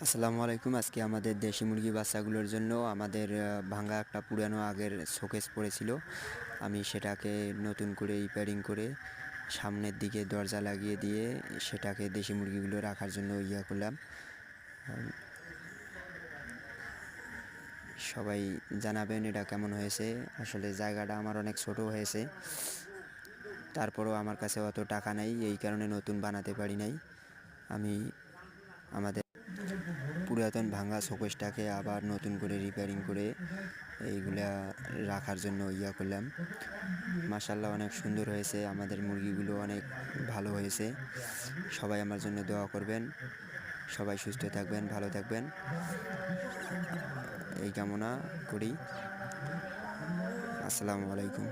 আসসালামু আলাইকুম। আজকে আমাদের দেশি মুরগি বাচ্চাগুলোর জন্য আমাদের ভাঙা একটা পুরানো আগের শোকেস পড়েছিল। আমি সেটাকে নতুন করে রিপেয়ারিং করে সামনের দিকে দরজা লাগিয়ে দিয়ে সেটাকে দেশি মুরগিগুলো রাখার জন্য করলাম। সবাই জানাবেন এটা কেমন হয়েছে। আসলে জায়গাটা আমার অনেক ছোট হয়েছে, তারপরও আমার কাছে অত টাকা নাই, এই কারণে নতুন বানাতে পারি নাই। আমি আমাদের পুরাতন ভাঙা শোকেসটাকে আবার নতুন করে রিপেয়ারিং করে এইগুলা রাখার জন্য করলাম। মাশাআল্লাহ অনেক সুন্দর হয়েছে, আমাদের মুরগিগুলো অনেক ভালো হয়েছে। সবাই আমার জন্য দোয়া করবেন। সবাই সুস্থ থাকবেন, ভালো থাকবেন, এই কামনা করি। আসসালামু আলাইকুম।